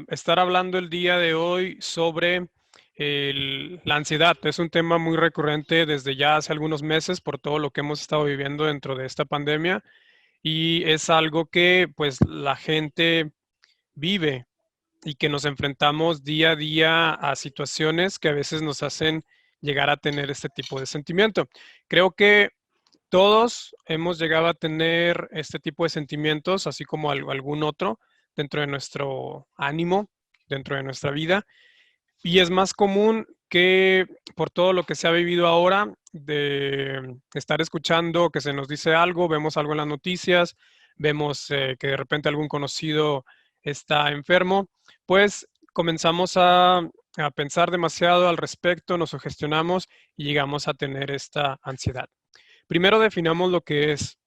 Estar hablando el día de hoy sobre la ansiedad. Es un tema muy recurrente desde ya hace algunos meses por todo lo que hemos estado viviendo dentro de esta pandemia y es algo que pues la gente vive y que nos enfrentamos día a día a situaciones que a veces nos hacen llegar a tener este tipo de sentimiento. Creo que todos hemos llegado a tener este tipo de sentimientos, así como algún otro, dentro de nuestro ánimo, dentro de nuestra vida. Y es más común que por todo lo que se ha vivido ahora, de estar escuchando que se nos dice algo, vemos algo en las noticias, vemos que de repente algún conocido está enfermo, pues comenzamos a pensar demasiado al respecto, nos sugestionamos y llegamos a tener esta ansiedad. Primero definamos lo que es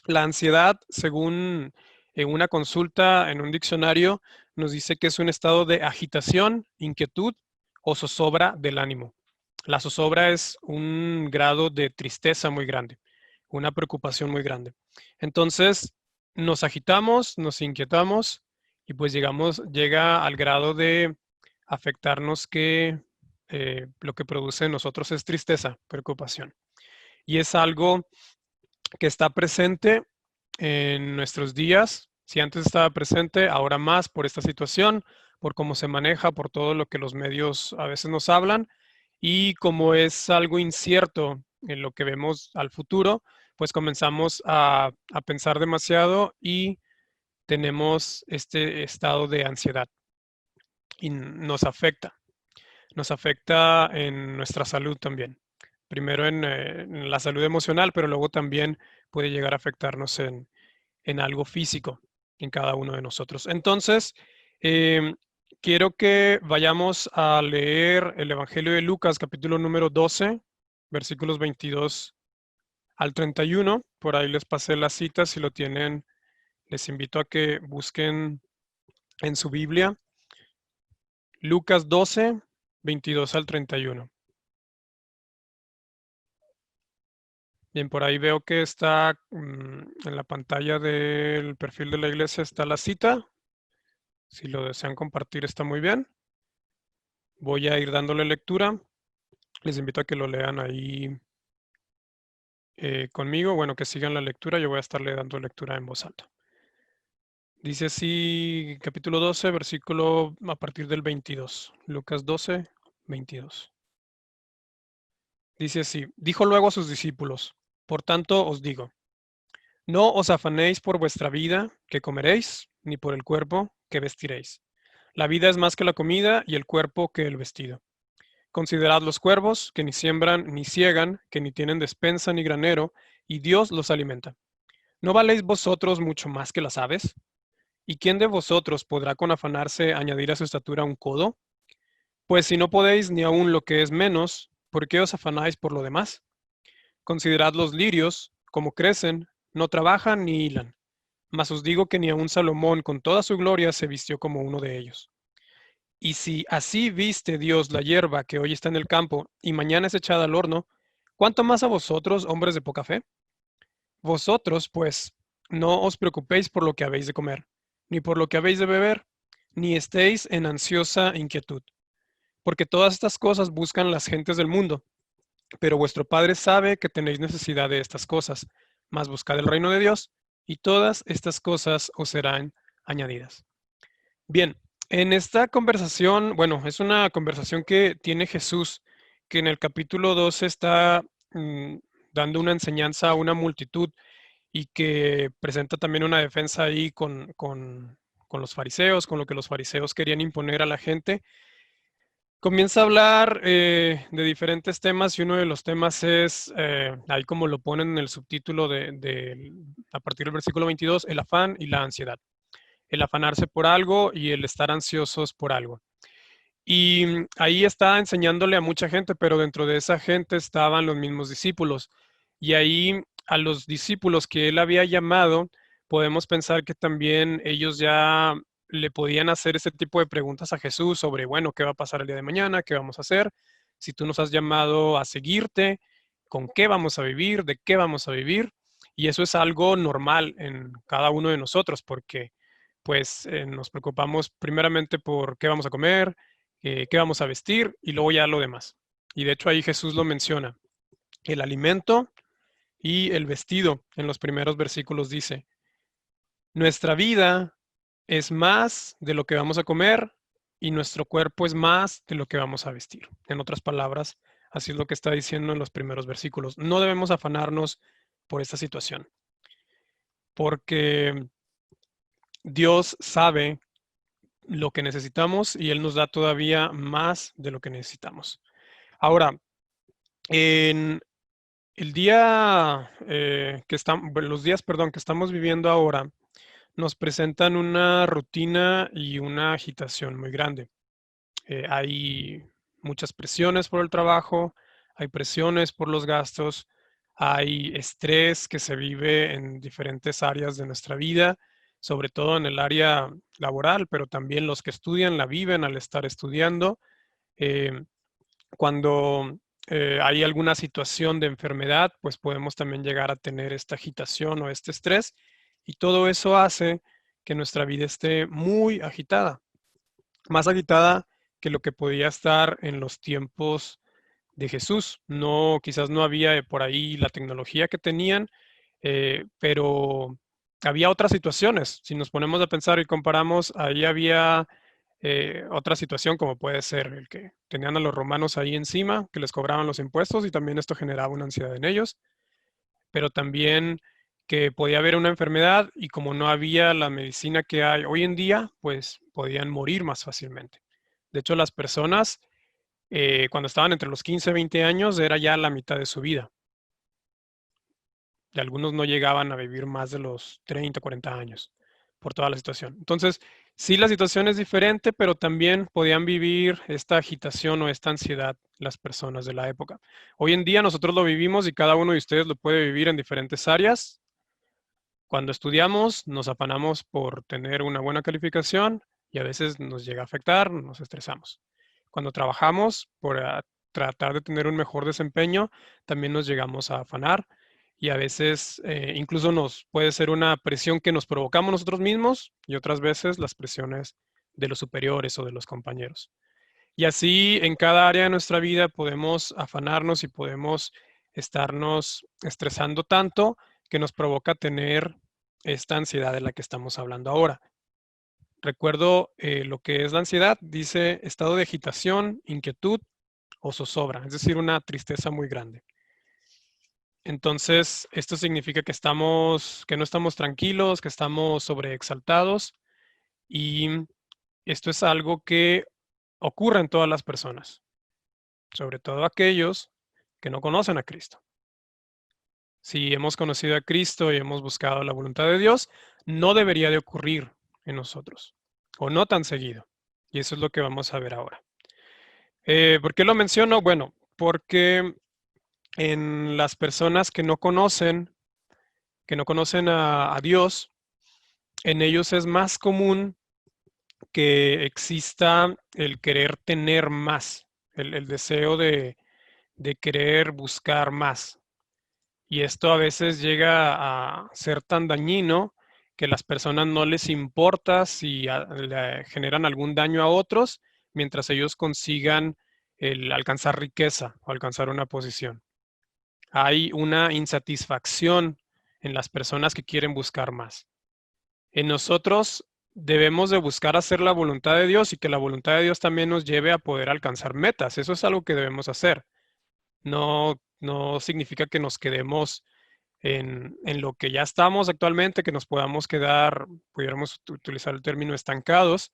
la ansiedad, según en una consulta en un diccionario, nos dice que es un estado de agitación, inquietud o zozobra del ánimo. La zozobra es un grado de tristeza muy grande, una preocupación muy grande. Entonces, nos agitamos, nos inquietamos y pues llega al grado de afectarnos que lo que produce en nosotros es tristeza, preocupación. Y es algo que está presente en nuestros días. Si antes estaba presente, ahora más por esta situación, por cómo se maneja, por todo lo que los medios a veces nos hablan y como es algo incierto en lo que vemos al futuro, pues comenzamos a pensar demasiado y tenemos este estado de ansiedad y nos afecta en nuestra salud también. Primero en la salud emocional, pero luego también puede llegar a afectarnos en algo físico en cada uno de nosotros. Entonces, eh, quiero que vayamos a leer el Evangelio de Lucas, capítulo número 12, versículos 22 al 31. Por ahí les pasé la cita, si lo tienen, les invito a que busquen en su Biblia. Lucas 12, 22 al 31. Bien, por ahí veo que está en la pantalla del perfil de la iglesia está la cita. Si lo desean compartir está muy bien. Voy a ir dándole lectura. Les invito a que lo lean ahí conmigo. Bueno, que sigan la lectura. Yo voy a estarle dando lectura en voz alta. Dice así, capítulo 12, versículo a partir del 22. Lucas 12, 22. Dice así, dijo luego a sus discípulos, por tanto os digo, no os afanéis por vuestra vida, que comeréis, ni por el cuerpo, que vestiréis. La vida es más que la comida y el cuerpo que el vestido. Considerad los cuervos, que ni siembran ni ciegan, que ni tienen despensa ni granero, y Dios los alimenta. ¿No valéis vosotros mucho más que las aves? ¿Y quién de vosotros podrá con afanarse añadir a su estatura un codo? Pues si no podéis ni aun lo que es menos, ¿por qué os afanáis por lo demás? Considerad los lirios, como crecen, no trabajan ni hilan. Mas os digo que ni aun Salomón con toda su gloria se vistió como uno de ellos. Y si así viste Dios la hierba que hoy está en el campo y mañana es echada al horno, ¿cuánto más a vosotros, hombres de poca fe? Vosotros, pues, no os preocupéis por lo que habéis de comer, ni por lo que habéis de beber, ni estéis en ansiosa inquietud, porque todas estas cosas buscan las gentes del mundo, pero vuestro Padre sabe que tenéis necesidad de estas cosas, mas buscad el reino de Dios, y todas estas cosas os serán añadidas. Bien, en esta conversación, bueno, es una conversación que tiene Jesús, que en el capítulo 12 está mm, dando una enseñanza a una multitud y que presenta también una defensa ahí con los fariseos, con lo que los fariseos querían imponer a la gente. Comienza a hablar de diferentes temas y uno de los temas es, ahí como lo ponen en el subtítulo a partir del versículo 22, el afán y la ansiedad. El afanarse por algo y el estar ansiosos por algo. Y ahí está enseñándole a mucha gente, pero dentro de esa gente estaban los mismos discípulos. Y ahí a los discípulos que él había llamado, podemos pensar que también ellos ya le podían hacer ese tipo de preguntas a Jesús sobre, bueno, ¿qué va a pasar el día de mañana? ¿Qué vamos a hacer? Si tú nos has llamado a seguirte, ¿con qué vamos a vivir? ¿De qué vamos a vivir? Y eso es algo normal en cada uno de nosotros, porque pues nos preocupamos primeramente por qué vamos a comer, qué vamos a vestir y luego ya lo demás. Y de hecho ahí Jesús lo menciona. El alimento y el vestido, en los primeros versículos dice, nuestra vida es más de lo que vamos a comer y nuestro cuerpo es más de lo que vamos a vestir. En otras palabras, así es lo que está diciendo en los primeros versículos. No debemos afanarnos por esta situación, porque Dios sabe lo que necesitamos y Él nos da todavía más de lo que necesitamos. Ahora, en el día los días, perdón, que estamos viviendo ahora, nos presentan una rutina y una agitación muy grande. Hay muchas presiones por el trabajo, hay presiones por los gastos, hay estrés que se vive en diferentes áreas de nuestra vida, sobre todo en el área laboral, pero también los que estudian la viven al estar estudiando. Eh, Cuando hay alguna situación de enfermedad, pues podemos también llegar a tener esta agitación o este estrés y todo eso hace que nuestra vida esté muy agitada, más agitada que lo que podía estar en los tiempos de Jesús. No, quizás no había por ahí la tecnología que tenían, pero había otras situaciones. Si nos ponemos a pensar y comparamos, ahí había otra situación como puede ser el que tenían a los romanos ahí encima, que les cobraban los impuestos y también esto generaba una ansiedad en ellos, pero también que podía haber una enfermedad y como no había la medicina que hay hoy en día, pues podían morir más fácilmente. De hecho, las personas cuando estaban entre los 15 y 20 años era ya la mitad de su vida. Y algunos no llegaban a vivir más de los 30, 40 años por toda la situación. Entonces, sí, la situación es diferente, pero también podían vivir esta agitación o esta ansiedad las personas de la época. Hoy en día nosotros lo vivimos y cada uno de ustedes lo puede vivir en diferentes áreas. Cuando estudiamos, nos afanamos por tener una buena calificación y a veces nos llega a afectar, nos estresamos. Cuando trabajamos por tratar de tener un mejor desempeño, también nos llegamos a afanar y a veces incluso nos puede ser una presión que nos provocamos nosotros mismos y otras veces las presiones de los superiores o de los compañeros. Y así en cada área de nuestra vida podemos afanarnos y podemos estarnos estresando tanto que nos provoca tener esta ansiedad de la que estamos hablando ahora. Recuerdo lo que es la ansiedad, dice estado de agitación, inquietud o zozobra, es decir, una tristeza muy grande. Entonces, esto significa que no estamos tranquilos, que estamos sobreexaltados y esto es algo que ocurre en todas las personas, sobre todo aquellos que no conocen a Cristo. Si hemos conocido a Cristo y hemos buscado la voluntad de Dios, no debería de ocurrir en nosotros, o no tan seguido. Y eso es lo que vamos a ver ahora. ¿Por qué lo menciono? Bueno, porque en las personas que no conocen a Dios, en ellos es más común que exista el querer tener más, el deseo de querer buscar más. Y esto a veces llega a ser tan dañino que las personas no les importa si le generan algún daño a otros mientras ellos consigan el alcanzar riqueza o alcanzar una posición. Hay una insatisfacción en las personas que quieren buscar más. En nosotros debemos de buscar hacer la voluntad de Dios y que la voluntad de Dios también nos lleve a poder alcanzar metas. Eso es algo que debemos hacer. No significa que nos quedemos en lo que ya estamos actualmente, que nos podamos quedar, pudiéramos utilizar el término estancados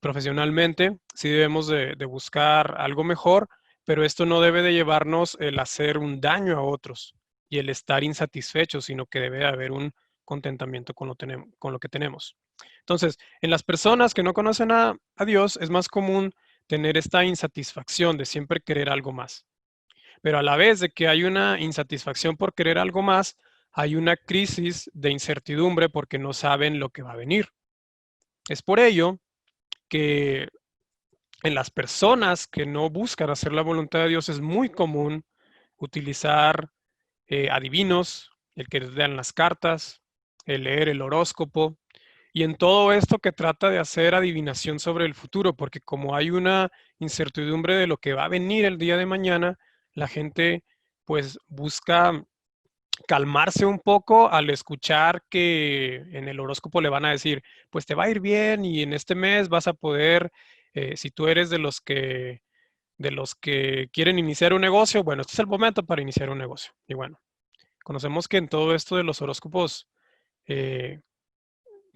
profesionalmente. Sí debemos de buscar algo mejor, pero esto no debe de llevarnos el hacer un daño a otros y el estar insatisfechos, sino que debe haber un contentamiento con lo que tenemos. Entonces, en las personas que no conocen a Dios es más común tener esta insatisfacción de siempre querer algo más. Pero a la vez de que hay una insatisfacción por querer algo más, hay una crisis de incertidumbre porque no saben lo que va a venir. Es por ello que en las personas que no buscan hacer la voluntad de Dios es muy común utilizar adivinos, el que les dan las cartas, el leer el horóscopo, Y en todo esto que trata de hacer adivinación sobre el futuro, porque como hay una incertidumbre de lo que va a venir el día de mañana, la gente pues busca calmarse un poco al escuchar que en el horóscopo le van a decir, pues te va a ir bien y en este mes vas a poder, si tú eres de los que quieren iniciar un negocio, bueno, este es el momento para iniciar un negocio. Y bueno, conocemos que en todo esto de los horóscopos eh,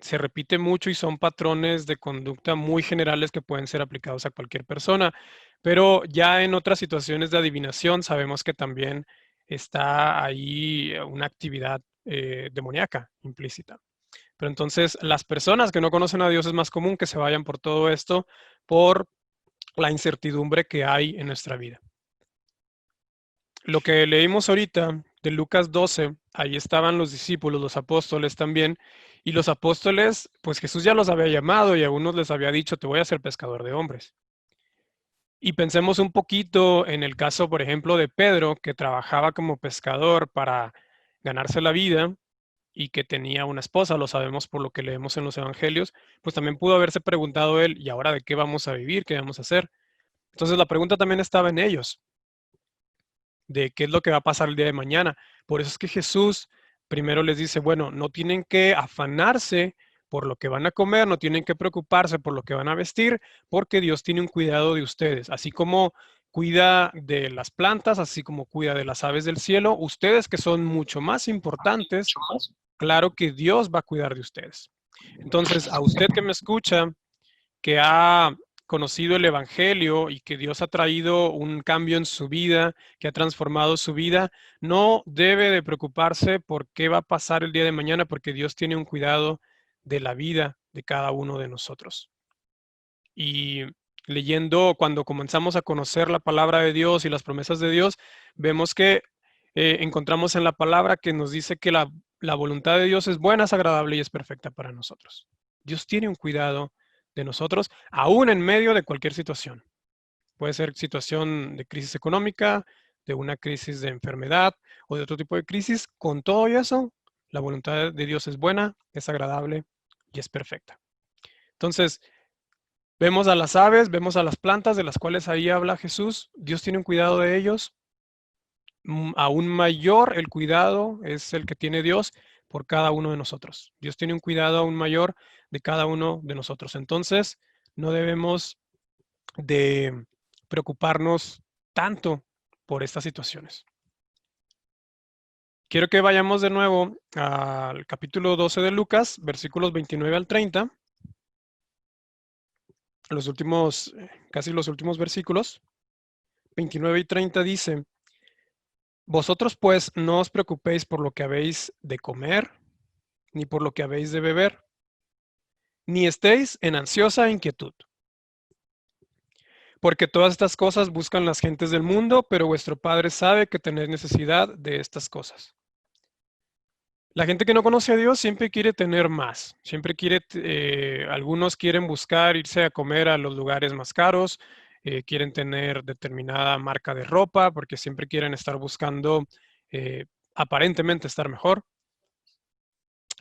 se repite mucho y son patrones de conducta muy generales que pueden ser aplicados a cualquier persona, pero ya en otras situaciones de adivinación sabemos que también está ahí una actividad demoníaca implícita. Pero entonces las personas que no conocen a Dios es más común que se vayan por todo esto, por la incertidumbre que hay en nuestra vida. Lo que leímos ahorita de Lucas 12, ahí estaban los discípulos, los apóstoles también, y los apóstoles, pues Jesús ya los había llamado y a unos les había dicho, te voy a hacer pescador de hombres. Y pensemos un poquito en el caso, por ejemplo, de Pedro, que trabajaba como pescador para ganarse la vida y que tenía una esposa, lo sabemos por lo que leemos en los evangelios, pues también pudo haberse preguntado él, ¿y ahora de qué vamos a vivir? ¿Qué vamos a hacer? Entonces la pregunta también estaba en ellos, de qué es lo que va a pasar el día de mañana. Por eso es que Jesús primero les dice, bueno, no tienen que afanarse por lo que van a comer, no tienen que preocuparse por lo que van a vestir, porque Dios tiene un cuidado de ustedes, así como cuida de las plantas, así como cuida de las aves del cielo, ustedes que son mucho más importantes, claro que Dios va a cuidar de ustedes. Entonces, a usted que me escucha, que ha conocido el Evangelio y que Dios ha traído un cambio en su vida, que ha transformado su vida, no debe de preocuparse por qué va a pasar el día de mañana, porque Dios tiene un cuidado de la vida de cada uno de nosotros. Y leyendo, cuando comenzamos a conocer la palabra de Dios y las promesas de Dios, vemos que encontramos en la palabra que nos dice que la voluntad de Dios es buena, es agradable y es perfecta para nosotros. Dios tiene un cuidado de nosotros, aún en medio de cualquier situación. Puede ser situación de crisis económica, de una crisis de enfermedad o de otro tipo de crisis. Con todo eso, la voluntad de Dios es buena, es agradable y es perfecta. Entonces, vemos a las aves, vemos a las plantas de las cuales ahí habla Jesús. Dios tiene un cuidado de ellos. Aún mayor el cuidado es el que tiene Dios por cada uno de nosotros. Dios tiene un cuidado aún mayor de cada uno de nosotros. Entonces, no debemos de preocuparnos tanto por estas situaciones. Quiero que vayamos de nuevo al capítulo 12 de Lucas, versículos 29 al 30, los últimos, casi los últimos versículos. 29 y 30 dice, vosotros pues no os preocupéis por lo que habéis de comer, ni por lo que habéis de beber, ni estéis en ansiosa inquietud. Porque todas estas cosas buscan las gentes del mundo, pero vuestro Padre sabe que tenéis necesidad de estas cosas. La gente que no conoce a Dios siempre quiere tener más, siempre quiere, algunos quieren buscar irse a comer a los lugares más caros, quieren tener determinada marca de ropa, porque siempre quieren estar buscando aparentemente estar mejor.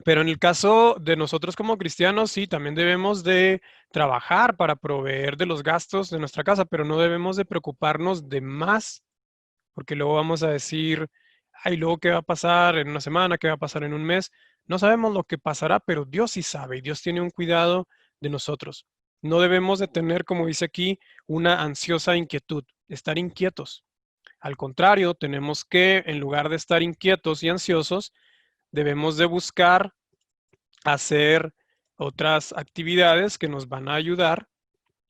Pero en el caso de nosotros como cristianos, sí, también debemos de trabajar para proveer de los gastos de nuestra casa, pero no debemos de preocuparnos de más, porque luego vamos a decir, ay, luego qué va a pasar en una semana, qué va a pasar en un mes. No sabemos lo que pasará, pero Dios sí sabe y Dios tiene un cuidado de nosotros. No debemos de tener, como dice aquí, una ansiosa inquietud, estar inquietos. Al contrario, tenemos que, en lugar de estar inquietos y ansiosos, debemos de buscar hacer otras actividades que nos van a ayudar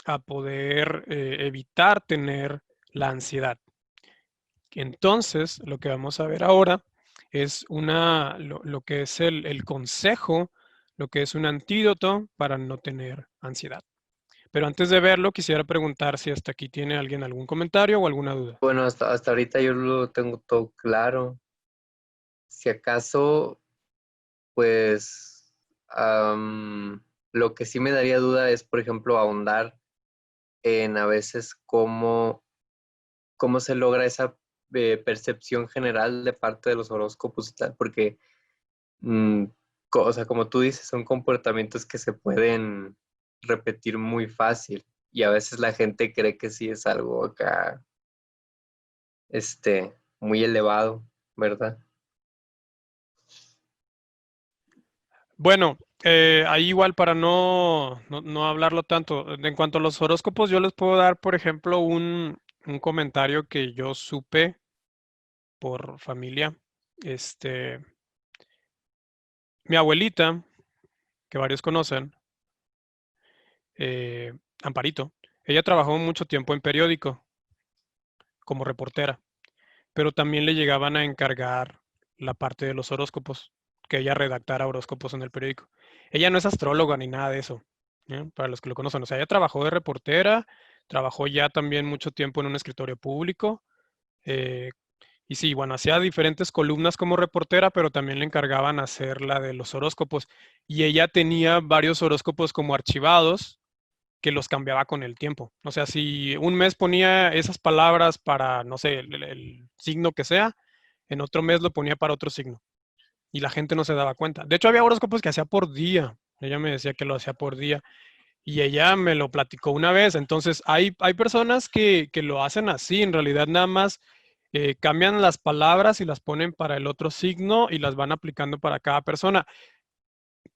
a poder evitar tener la ansiedad. Entonces, lo que vamos a ver ahora es lo que es el consejo, lo que es un antídoto para no tener ansiedad. Pero antes de verlo, quisiera preguntar si hasta aquí tiene alguien algún comentario o alguna duda. Bueno, hasta ahorita yo lo tengo todo claro. Si acaso, pues, lo que sí me daría duda es, por ejemplo, ahondar en a veces cómo se logra esa percepción general de parte de los horóscopos y tal, porque o sea, como tú dices, son comportamientos que se pueden repetir muy fácil y a veces la gente cree que sí es algo acá, muy elevado, ¿verdad? Bueno, ahí igual para no hablarlo tanto, en cuanto a los horóscopos, yo les puedo dar, por ejemplo, un comentario que yo supe por familia. Este, mi abuelita, que varios conocen, eh, Amparito, ella trabajó mucho tiempo en periódico como reportera, pero también le llegaban a encargar la parte de los horóscopos, que ella redactara horóscopos en el periódico. Ella no es astróloga ni nada de eso, ¿eh? Para los que lo conocen. O sea, ella trabajó de reportera, trabajó ya también mucho tiempo en un escritorio público, eh, y sí, bueno, hacía diferentes columnas como reportera, pero también le encargaban hacer la de los horóscopos. Y ella tenía varios horóscopos como archivados que los cambiaba con el tiempo. O sea, si un mes ponía esas palabras para, no sé, el signo que sea, en otro mes lo ponía para otro signo. Y la gente no se daba cuenta. De hecho, había horóscopos que hacía por día. Ella me decía que lo hacía por día. Y ella me lo platicó una vez. Entonces, hay personas que lo hacen así. En realidad, nada más cambian las palabras y las ponen para el otro signo y las van aplicando para cada persona.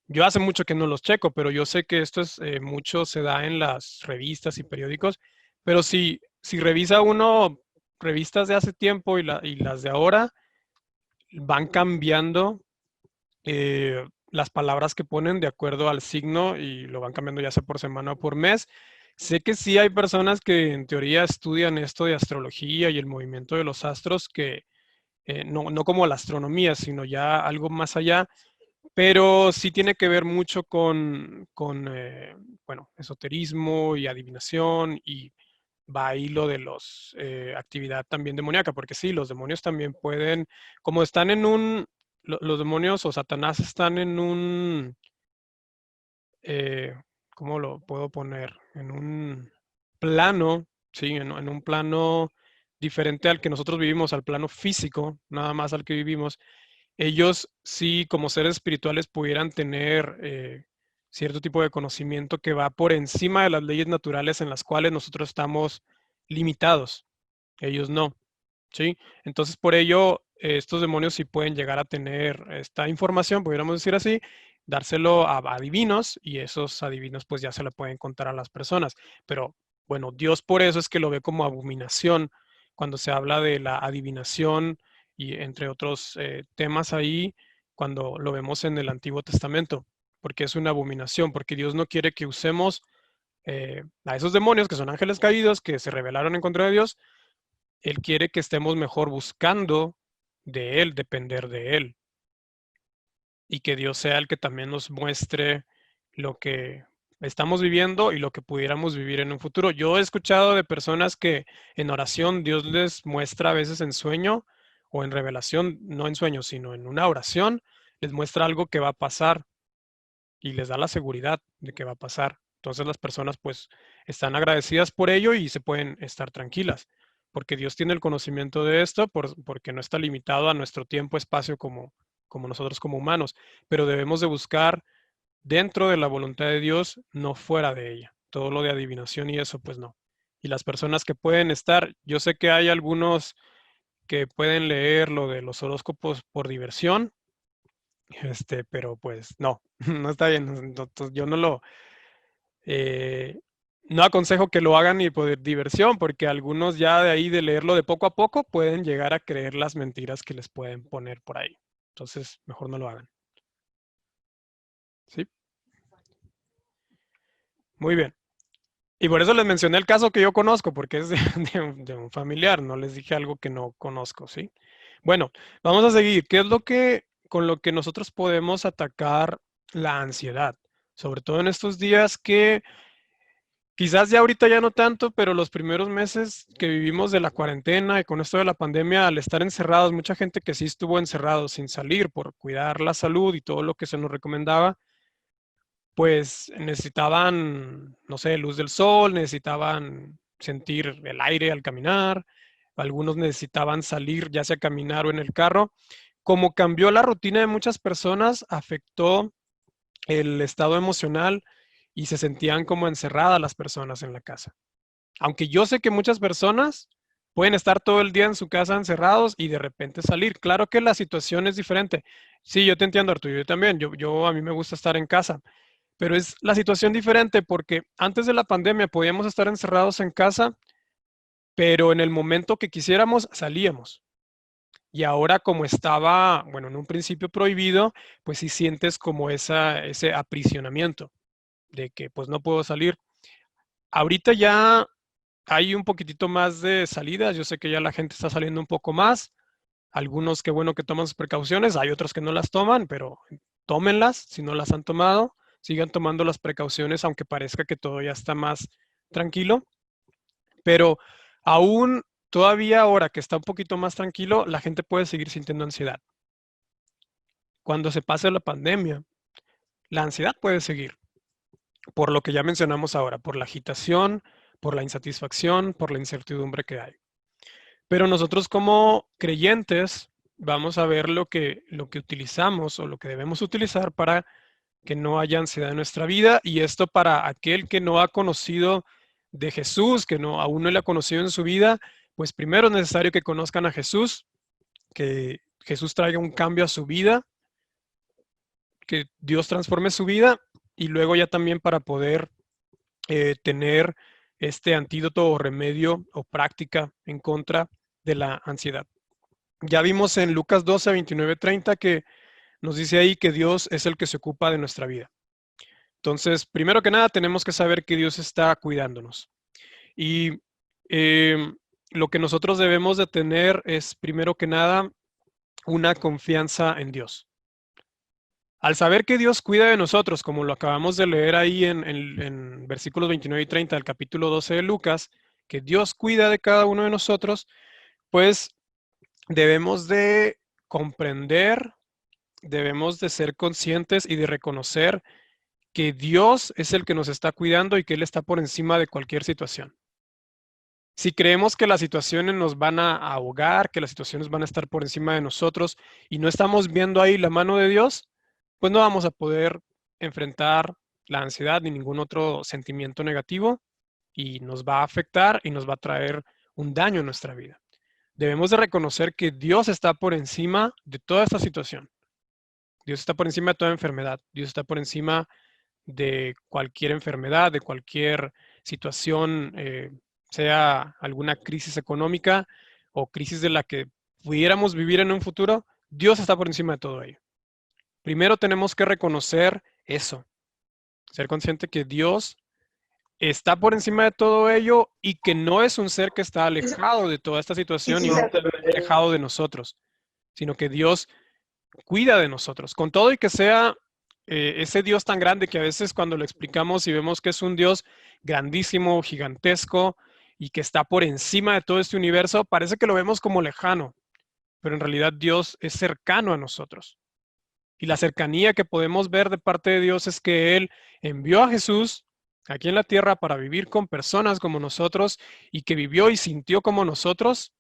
Yo hace mucho que no los checo, pero yo sé que esto es mucho se da en las revistas y periódicos. Pero si revisa uno revistas de hace tiempo y las de ahora, van cambiando las palabras que ponen de acuerdo al signo y lo van cambiando ya sea por semana o por mes. Sé que sí hay personas que en teoría estudian esto de astrología y el movimiento de los astros, que no como la astronomía, sino ya algo más allá, pero sí tiene que ver mucho con bueno, esoterismo y adivinación y va ahí lo de los actividad también demoníaca, porque sí, los demonios también pueden, como están en los demonios o Satanás están en eh, ¿cómo lo puedo poner? En un plano, sí, en un plano diferente al que nosotros vivimos, al plano físico, nada más al que vivimos. Ellos sí, como seres espirituales, pudieran tener cierto tipo de conocimiento que va por encima de las leyes naturales en las cuales nosotros estamos limitados. Ellos no, ¿sí? Entonces, por ello, estos demonios sí pueden llegar a tener esta información, pudiéramos decir así, dárselo a adivinos y esos adivinos pues ya se lo pueden contar a las personas. Pero bueno, Dios por eso es que lo ve como abominación cuando se habla de la adivinación y entre otros temas ahí, cuando lo vemos en el Antiguo Testamento, porque es una abominación, porque Dios no quiere que usemos a esos demonios que son ángeles caídos, que se rebelaron en contra de Dios. Él quiere que estemos mejor buscando de Él, depender de Él, y que Dios sea el que también nos muestre lo que estamos viviendo y lo que pudiéramos vivir en un futuro. Yo he escuchado de personas que en oración Dios les muestra a veces en sueño o en revelación, no en sueño, sino en una oración, les muestra algo que va a pasar y les da la seguridad de que va a pasar. Entonces las personas pues están agradecidas por ello y se pueden estar tranquilas, porque Dios tiene el conocimiento de esto, porque no está limitado a nuestro tiempo, espacio como nosotros como humanos, pero debemos de buscar dentro de la voluntad de Dios, no fuera de ella. Todo lo de adivinación y eso, pues no. Y las personas que pueden estar, yo sé que hay algunos que pueden leer lo de los horóscopos por diversión, pero pues no, no está bien. Yo eh, no aconsejo que lo hagan ni por diversión, porque algunos ya de ahí de leerlo de poco a poco pueden llegar a creer las mentiras que les pueden poner por ahí. Entonces, mejor no lo hagan. ¿Sí? Muy bien. Y por eso les mencioné el caso que yo conozco, porque es de un familiar, no les dije algo que no conozco, ¿sí? Bueno, vamos a seguir. ¿Qué es con lo que nosotros podemos atacar la ansiedad? Sobre todo en estos días que quizás ya ahorita ya no tanto, pero los primeros meses que vivimos de la cuarentena y con esto de la pandemia, al estar encerrados, mucha gente que sí estuvo encerrado sin salir por cuidar la salud y todo lo que se nos recomendaba, pues necesitaban, no sé, luz del sol, necesitaban sentir el aire al caminar, algunos necesitaban salir ya sea a caminar o en el carro, como cambió la rutina de muchas personas, afectó el estado emocional y se sentían como encerradas las personas en la casa. Aunque yo sé que muchas personas pueden estar todo el día en su casa encerrados y de repente salir. Claro que la situación es diferente. Sí, yo te entiendo, Arturo, yo también. A mí me gusta estar en casa, pero es la situación diferente porque antes de la pandemia podíamos estar encerrados en casa, pero en el momento que quisiéramos salíamos. Y ahora como estaba, bueno, en un principio prohibido, pues sí sientes como ese aprisionamiento de que pues no puedo salir. Ahorita ya hay un poquitito más de salidas, yo sé que ya la gente está saliendo un poco más, algunos qué bueno que toman sus precauciones, hay otros que no las toman, pero tómenlas si no las han tomado, sigan tomando las precauciones aunque parezca que todo ya está más tranquilo, pero aún todavía ahora que está un poquito más tranquilo, la gente puede seguir sintiendo ansiedad. Cuando se pase la pandemia, la ansiedad puede seguir, por lo que ya mencionamos ahora, por la agitación, por la insatisfacción, por la incertidumbre que hay. Pero nosotros como creyentes vamos a ver lo que utilizamos o lo que debemos utilizar para que no haya ansiedad en nuestra vida. Y esto para aquel que no ha conocido de Jesús, que no, aún no le ha conocido en su vida, pues primero es necesario que conozcan a Jesús, que Jesús traiga un cambio a su vida, que Dios transforme su vida y luego ya también para poder tener este antídoto o remedio o práctica en contra de la ansiedad. Ya vimos en Lucas 12, 29, 30 que nos dice ahí que Dios es el que se ocupa de nuestra vida. Entonces, primero que nada, tenemos que saber que Dios está cuidándonos. Y eh, lo que nosotros debemos de tener es, primero que nada, una confianza en Dios. Al saber que Dios cuida de nosotros, como lo acabamos de leer ahí en versículos 29 y 30 del capítulo 12 de Lucas, que Dios cuida de cada uno de nosotros, pues debemos de comprender, debemos de ser conscientes y de reconocer que Dios es el que nos está cuidando y que Él está por encima de cualquier situación. Si creemos que las situaciones nos van a ahogar, que las situaciones van a estar por encima de nosotros y no estamos viendo ahí la mano de Dios, pues no vamos a poder enfrentar la ansiedad ni ningún otro sentimiento negativo y nos va a afectar y nos va a traer un daño en nuestra vida. Debemos de reconocer que Dios está por encima de toda esta situación. Dios está por encima de toda enfermedad. Dios está por encima de cualquier enfermedad, de cualquier situación, sea alguna crisis económica o crisis de la que pudiéramos vivir en un futuro. Dios está por encima de todo ello. Primero tenemos que reconocer eso, ser consciente que Dios está por encima de todo ello y que no es un ser que está alejado de toda esta situación y no está alejado de nosotros, sino que Dios cuida de nosotros. Con todo y que sea ese Dios tan grande que a veces cuando lo explicamos y vemos que es un Dios grandísimo, gigantesco y que está por encima de todo este universo, parece que lo vemos como lejano, pero en realidad Dios es cercano a nosotros. Y la cercanía que podemos ver de parte de Dios es que Él envió a Jesús aquí en la tierra para vivir con personas como nosotros y que vivió y sintió como nosotros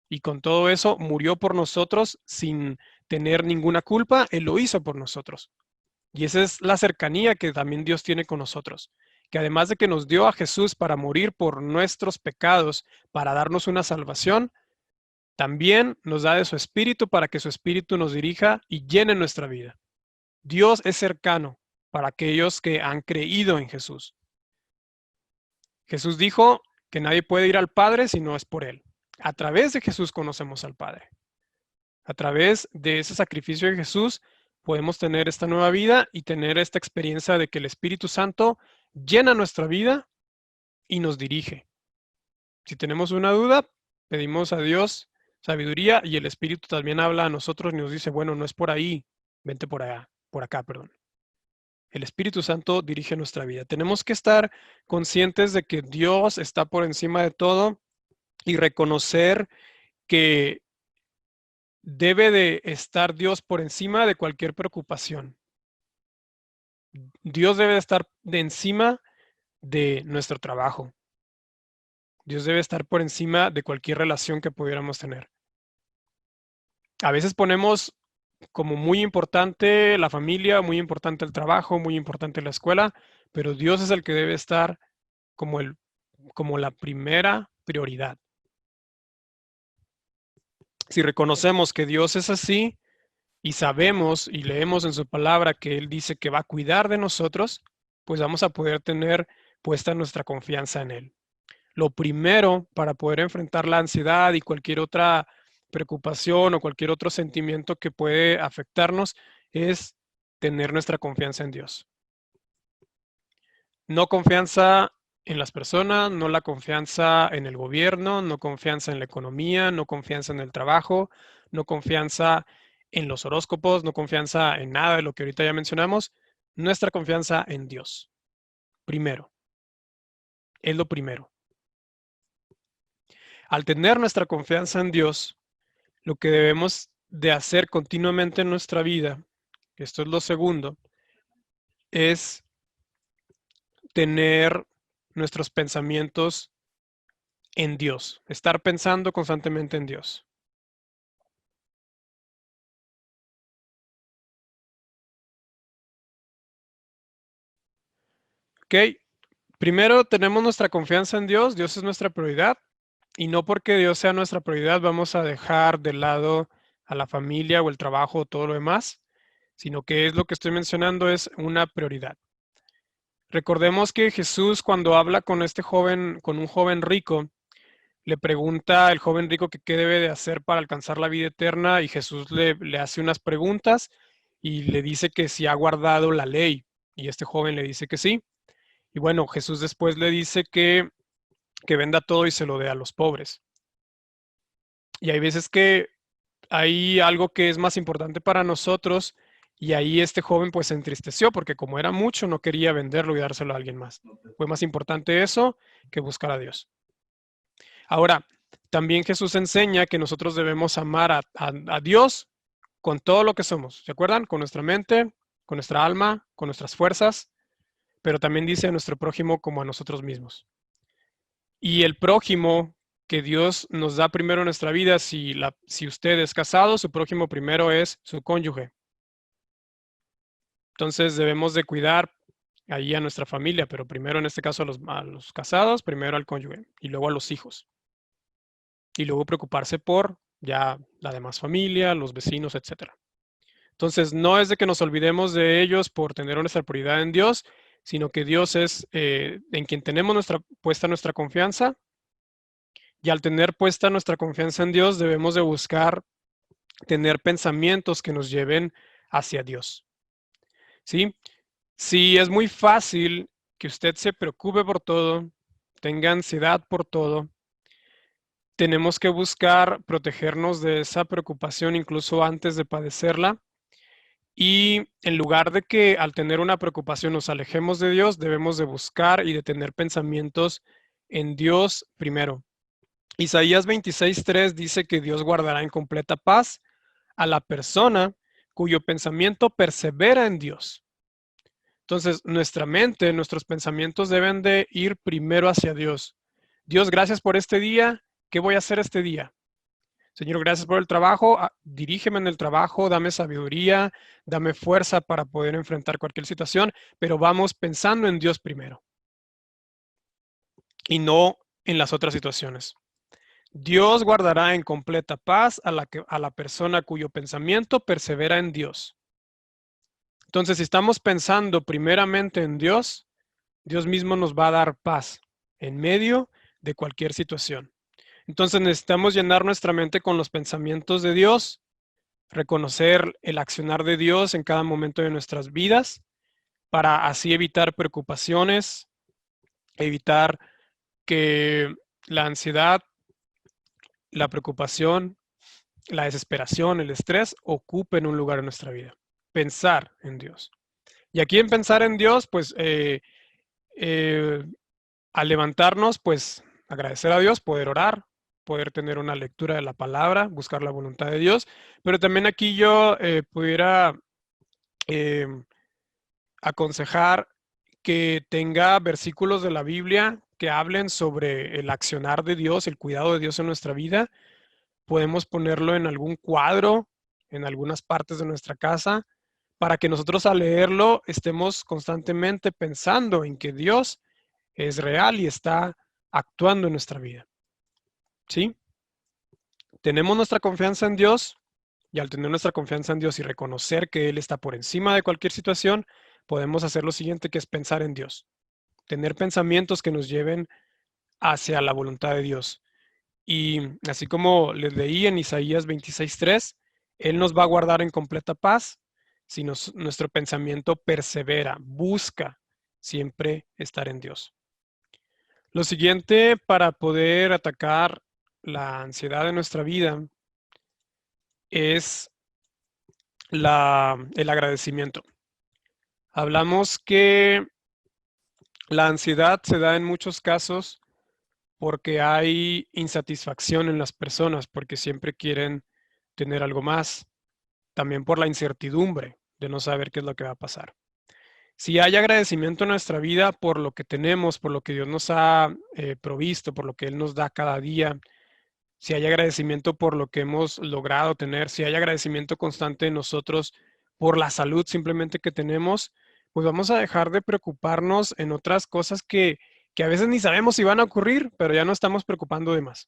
y con todo eso murió por nosotros sin tener ninguna culpa. Él lo hizo por nosotros. Y esa es la cercanía que también Dios tiene con nosotros. Que además de que nos dio a Jesús para morir por nuestros pecados, para darnos una salvación, también nos da de su espíritu para que su espíritu nos dirija y llene nuestra vida. Dios es cercano para aquellos que han creído en Jesús. Jesús dijo que nadie puede ir al Padre si no es por Él. A través de Jesús conocemos al Padre. A través de ese sacrificio de Jesús podemos tener esta nueva vida y tener esta experiencia de que el Espíritu Santo llena nuestra vida y nos dirige. Si tenemos una duda, pedimos a Dios sabiduría y el Espíritu también habla a nosotros y nos dice, bueno, no es por ahí, vente por allá, por acá, perdón. El Espíritu Santo dirige nuestra vida. Tenemos que estar conscientes de que Dios está por encima de todo y reconocer que debe de estar Dios por encima de cualquier preocupación. Dios debe estar de encima de nuestro trabajo. Dios debe estar por encima de cualquier relación que pudiéramos tener. A veces ponemos como muy importante la familia, muy importante el trabajo, muy importante la escuela, pero Dios es el que debe estar como, como la primera prioridad. Si reconocemos que Dios es así y sabemos y leemos en su palabra que Él dice que va a cuidar de nosotros, pues vamos a poder tener puesta nuestra confianza en Él. Lo primero para poder enfrentar la ansiedad y cualquier otra preocupación o cualquier otro sentimiento que puede afectarnos es tener nuestra confianza en Dios. No confianza en las personas, no la confianza en el gobierno, no confianza en la economía, no confianza en el trabajo, no confianza en los horóscopos, no confianza en nada de lo que ahorita ya mencionamos. Nuestra confianza en Dios. Primero, es lo primero. Al tener nuestra confianza en Dios, lo que debemos de hacer continuamente en nuestra vida, esto es lo segundo, es tener nuestros pensamientos en Dios, estar pensando constantemente en Dios. Ok, primero tenemos nuestra confianza en Dios, Dios es nuestra prioridad, y no porque Dios sea nuestra prioridad vamos a dejar de lado a la familia o el trabajo o todo lo demás, sino que es lo que estoy mencionando, es una prioridad. Recordemos que Jesús cuando habla con este joven, con un joven rico, le pregunta al joven rico que qué debe de hacer para alcanzar la vida eterna y Jesús le hace unas preguntas y le dice que si ha guardado la ley y este joven le dice que sí. Y bueno, Jesús después le dice que venda todo y se lo dé a los pobres. Y hay veces que hay algo que es más importante para nosotros y ahí este joven pues se entristeció porque como era mucho no quería venderlo y dárselo a alguien más. Fue más importante eso que buscar a Dios. Ahora, también Jesús enseña que nosotros debemos amar a Dios con todo lo que somos. ¿Se acuerdan? Con nuestra mente, con nuestra alma, con nuestras fuerzas, pero también dice a nuestro prójimo como a nosotros mismos. Y el prójimo que Dios nos da primero en nuestra vida, si usted es casado, su prójimo primero es su cónyuge. Entonces debemos de cuidar ahí a nuestra familia, pero primero en este caso a los casados, primero al cónyuge y luego a los hijos. Y luego preocuparse por ya la demás familia, los vecinos, etc. Entonces no es de que nos olvidemos de ellos por tener nuestra prioridad en Dios, sino que Dios es en quien tenemos puesta nuestra confianza. Y al tener puesta nuestra confianza en Dios, debemos de buscar tener pensamientos que nos lleven hacia Dios. ¿Sí? Si es muy fácil que usted se preocupe por todo, tenga ansiedad por todo, tenemos que buscar protegernos de esa preocupación incluso antes de padecerla. Y en lugar de que al tener una preocupación nos alejemos de Dios, debemos de buscar y de tener pensamientos en Dios primero. Isaías 26:3 dice que Dios guardará en completa paz a la persona cuyo pensamiento persevera en Dios. Entonces, nuestra mente, nuestros pensamientos deben de ir primero hacia Dios. Dios, gracias por este día. ¿Qué voy a hacer este día? Señor, gracias por el trabajo. Dirígeme en el trabajo, dame sabiduría, dame fuerza para poder enfrentar cualquier situación, pero vamos pensando en Dios primero y no en las otras situaciones. Dios guardará en completa paz a la persona cuyo pensamiento persevera en Dios. Entonces, si estamos pensando primeramente en Dios, Dios mismo nos va a dar paz en medio de cualquier situación. Entonces necesitamos llenar nuestra mente con los pensamientos de Dios, reconocer el accionar de Dios en cada momento de nuestras vidas, para así evitar preocupaciones, evitar que la ansiedad, la preocupación, la desesperación, el estrés ocupen un lugar en nuestra vida. Pensar en Dios. Y aquí en pensar en Dios, pues al levantarnos, pues agradecer a Dios, poder orar, poder tener una lectura de la palabra, buscar la voluntad de Dios. Pero también aquí yo pudiera aconsejar que tenga versículos de la Biblia que hablen sobre el accionar de Dios, el cuidado de Dios en nuestra vida. Podemos ponerlo en algún cuadro en algunas partes de nuestra casa para que nosotros al leerlo estemos constantemente pensando en que Dios es real y está actuando en nuestra vida. ¿Sí? Tenemos nuestra confianza en Dios y al tener nuestra confianza en Dios y reconocer que Él está por encima de cualquier situación, podemos hacer lo siguiente, que es pensar en Dios. Tener pensamientos que nos lleven hacia la voluntad de Dios. Y así como les leí en Isaías 26:3, Él nos va a guardar en completa paz si nuestro pensamiento persevera, busca siempre estar en Dios. Lo siguiente para poder atacar la ansiedad de nuestra vida es el agradecimiento. Hablamos que la ansiedad se da en muchos casos porque hay insatisfacción en las personas, porque siempre quieren tener algo más. También por la incertidumbre de no saber qué es lo que va a pasar. Si hay agradecimiento en nuestra vida por lo que tenemos, por lo que Dios nos ha provisto, por lo que Él nos da cada día, si hay agradecimiento por lo que hemos logrado tener, si hay agradecimiento constante en nosotros por la salud simplemente que tenemos, pues vamos a dejar de preocuparnos en otras cosas que a veces ni sabemos si van a ocurrir, pero ya no estamos preocupando de más.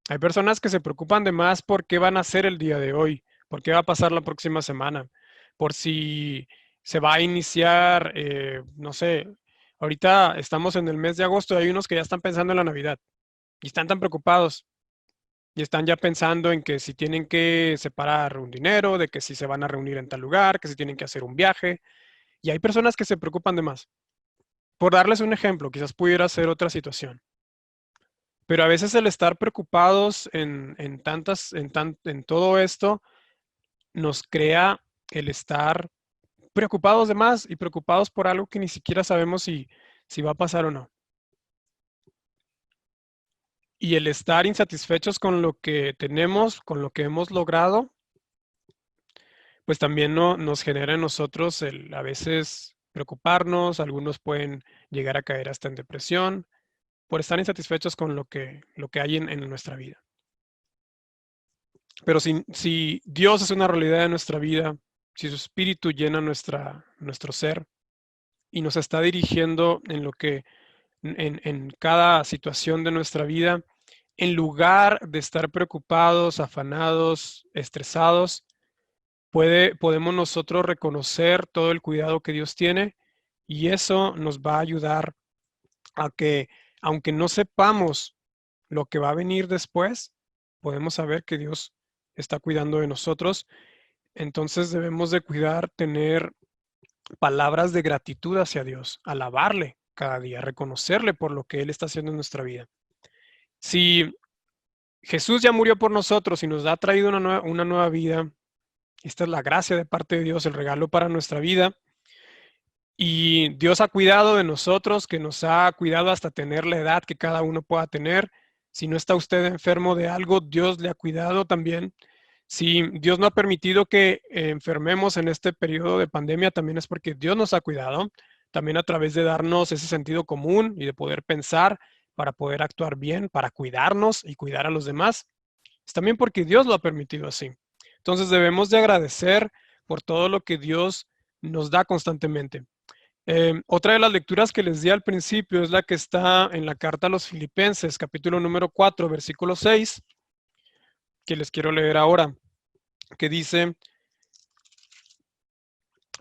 Hay personas que se preocupan de más por qué van a hacer el día de hoy, por qué va a pasar la próxima semana, por si se va a iniciar, no sé, ahorita estamos en el mes de agosto y hay unos que ya están pensando en la Navidad y están tan preocupados y están ya pensando en que si tienen que separar un dinero, de que si se van a reunir en tal lugar, que si tienen que hacer un viaje. Y hay personas que se preocupan de más. Por darles un ejemplo, quizás pudiera ser otra situación. Pero a veces el estar preocupados en todo esto nos crea el estar preocupados de más y preocupados por algo que ni siquiera sabemos si va a pasar o no. Y el estar insatisfechos con lo que tenemos, con lo que hemos logrado, pues también nos genera en nosotros el a veces preocuparnos, algunos pueden llegar a caer hasta en depresión por estar insatisfechos con lo que hay en nuestra vida. Pero si Dios es una realidad de nuestra vida, si su espíritu llena nuestro ser y nos está dirigiendo en lo que en cada situación de nuestra vida, en lugar de estar preocupados, afanados, estresados, podemos nosotros reconocer todo el cuidado que Dios tiene y eso nos va a ayudar a que, aunque no sepamos lo que va a venir después, podemos saber que Dios está cuidando de nosotros. Entonces debemos de cuidar, tener palabras de gratitud hacia Dios, alabarle cada día, reconocerle por lo que Él está haciendo en nuestra vida. Si Jesús ya murió por nosotros y nos ha traído una nueva vida, esta es la gracia de parte de Dios, el regalo para nuestra vida. Y Dios ha cuidado de nosotros, que nos ha cuidado hasta tener la edad que cada uno pueda tener. Si no está usted enfermo de algo, Dios le ha cuidado también. Si Dios no ha permitido que enfermemos en este periodo de pandemia, también es porque Dios nos ha cuidado, también a través de darnos ese sentido común y de poder pensar para poder actuar bien, para cuidarnos y cuidar a los demás. Es también porque Dios lo ha permitido así. Entonces debemos de agradecer por todo lo que Dios nos da constantemente. Otra de las lecturas que les di al principio es la que está en la carta a los Filipenses, capítulo número 4, versículo 6, que les quiero leer ahora, que dice: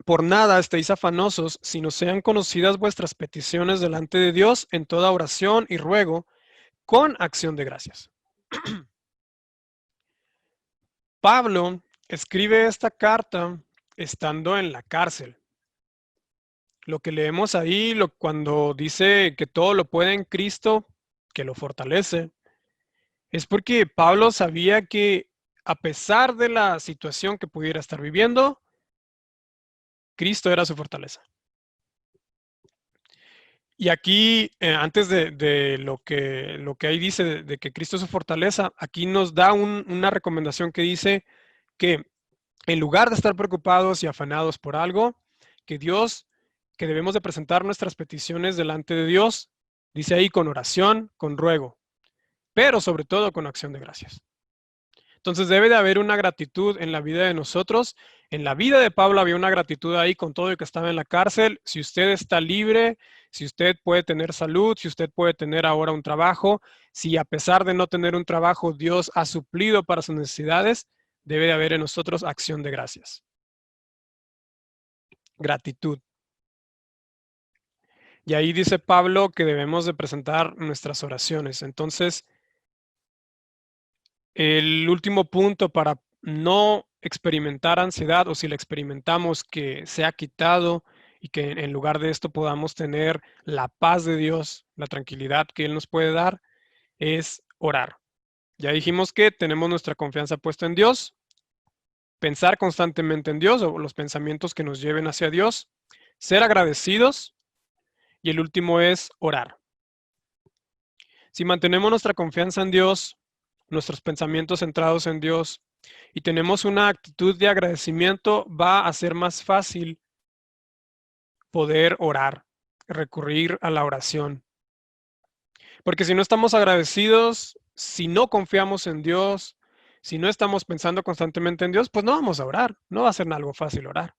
por nada estéis afanosos, sino sean conocidas vuestras peticiones delante de Dios en toda oración y ruego, con acción de gracias. Pablo escribe esta carta estando en la cárcel. Lo que leemos ahí, cuando dice que todo lo puede en Cristo, que lo fortalece, es porque Pablo sabía que a pesar de la situación que pudiera estar viviendo, Cristo era su fortaleza. Y aquí, antes de lo que ahí dice de que Cristo es su fortaleza, aquí nos da una recomendación que dice que en lugar de estar preocupados y afanados por algo, que debemos de presentar nuestras peticiones delante de Dios, dice ahí con oración, con ruego, pero sobre todo con acción de gracias. Entonces debe de haber una gratitud en la vida de nosotros. En la vida de Pablo había una gratitud ahí con todo el que estaba en la cárcel. Si usted está libre, si usted puede tener salud, si usted puede tener ahora un trabajo, si a pesar de no tener un trabajo Dios ha suplido para sus necesidades, debe de haber en nosotros acción de gracias. Gratitud. Y ahí dice Pablo que debemos de presentar nuestras oraciones. Entonces, el último punto para no experimentar ansiedad, o si la experimentamos, que sea quitado y que en lugar de esto podamos tener la paz de Dios, la tranquilidad que Él nos puede dar, es orar. Ya dijimos que tenemos nuestra confianza puesta en Dios, pensar constantemente en Dios o los pensamientos que nos lleven hacia Dios, ser agradecidos y el último es orar. Si mantenemos nuestra confianza en Dios, nuestros pensamientos centrados en Dios y tenemos una actitud de agradecimiento, va a ser más fácil poder orar, recurrir a la oración. Porque si no estamos agradecidos, si no confiamos en Dios, si no estamos pensando constantemente en Dios, pues no vamos a orar, no va a ser algo fácil orar.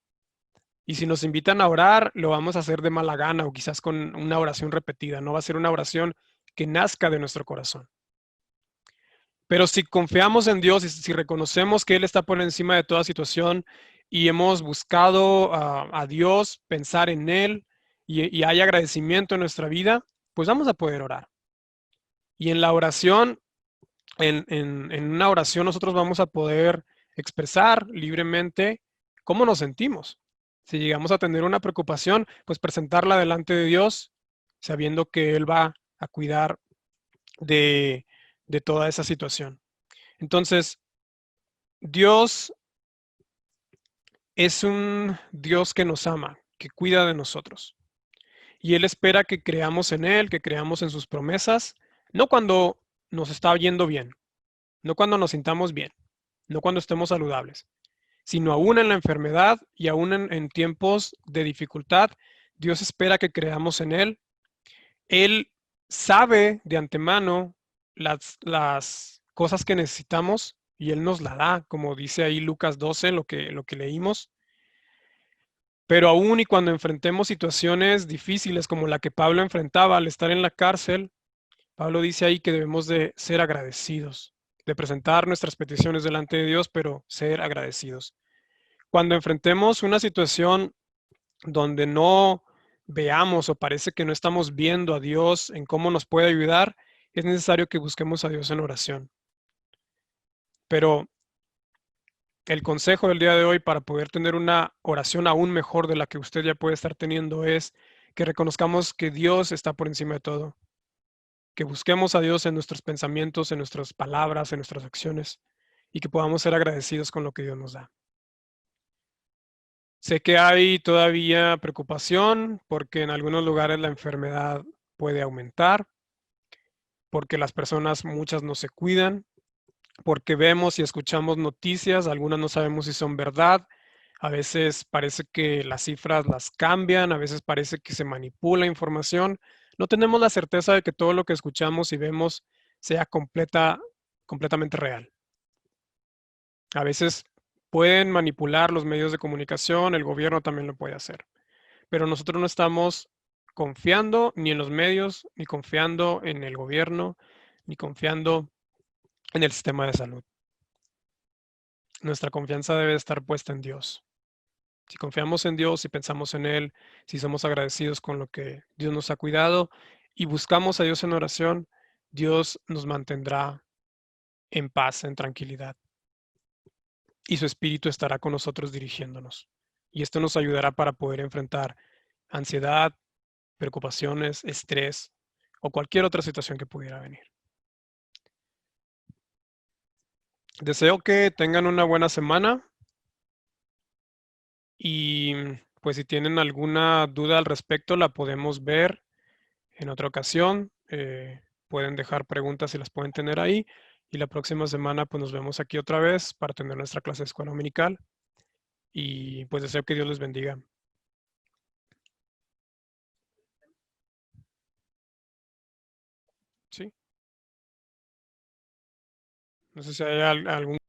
Y si nos invitan a orar, lo vamos a hacer de mala gana o quizás con una oración repetida, no va a ser una oración que nazca de nuestro corazón. Pero si confiamos en Dios y si reconocemos que Él está por encima de toda situación y hemos buscado a Dios, pensar en Él y hay agradecimiento en nuestra vida, pues vamos a poder orar. Y en la oración, en una oración nosotros vamos a poder expresar libremente cómo nos sentimos. Si llegamos a tener una preocupación, pues presentarla delante de Dios, sabiendo que Él va a cuidar de, de toda esa situación. Entonces, Dios es un Dios que nos ama, que cuida de nosotros. Y Él espera que creamos en Él, que creamos en sus promesas, no cuando nos está yendo bien, no cuando nos sintamos bien, no cuando estemos saludables, sino aún en la enfermedad y aún en tiempos de dificultad. Dios espera que creamos en Él. Él sabe de antemano las cosas que necesitamos y Él nos la da, como dice ahí Lucas 12, lo que leímos. Pero aún y cuando enfrentemos situaciones difíciles como la que Pablo enfrentaba al estar en la cárcel, Pablo dice ahí que debemos de ser agradecidos, de presentar nuestras peticiones delante de Dios, pero ser agradecidos. Cuando enfrentemos una situación donde no veamos o parece que no estamos viendo a Dios en cómo nos puede ayudar, es necesario que busquemos a Dios en oración. Pero el consejo del día de hoy para poder tener una oración aún mejor de la que usted ya puede estar teniendo es que reconozcamos que Dios está por encima de todo, que busquemos a Dios en nuestros pensamientos, en nuestras palabras, en nuestras acciones y que podamos ser agradecidos con lo que Dios nos da. Sé que hay todavía preocupación porque en algunos lugares la enfermedad puede aumentar, porque las personas muchas no se cuidan, porque vemos y escuchamos noticias, algunas no sabemos si son verdad, a veces parece que las cifras las cambian, a veces parece que se manipula información. No tenemos la certeza de que todo lo que escuchamos y vemos sea completamente real. A veces pueden manipular los medios de comunicación, el gobierno también lo puede hacer, pero nosotros no estamos confiando ni en los medios, ni confiando en el gobierno, ni confiando en el sistema de salud. Nuestra confianza debe estar puesta en Dios. Si confiamos en Dios, si pensamos en Él, si somos agradecidos con lo que Dios nos ha cuidado y buscamos a Dios en oración, Dios nos mantendrá en paz, en tranquilidad. Y su Espíritu estará con nosotros dirigiéndonos. Y esto nos ayudará para poder enfrentar ansiedad, preocupaciones, estrés o cualquier otra situación que pudiera venir. Deseo que tengan una buena semana y pues si tienen alguna duda al respecto la podemos ver en otra ocasión. Pueden dejar preguntas si las pueden tener ahí y la próxima semana pues nos vemos aquí otra vez para tener nuestra clase de escuela dominical y pues deseo que Dios les bendiga. ¿Sí? No sé si hay algún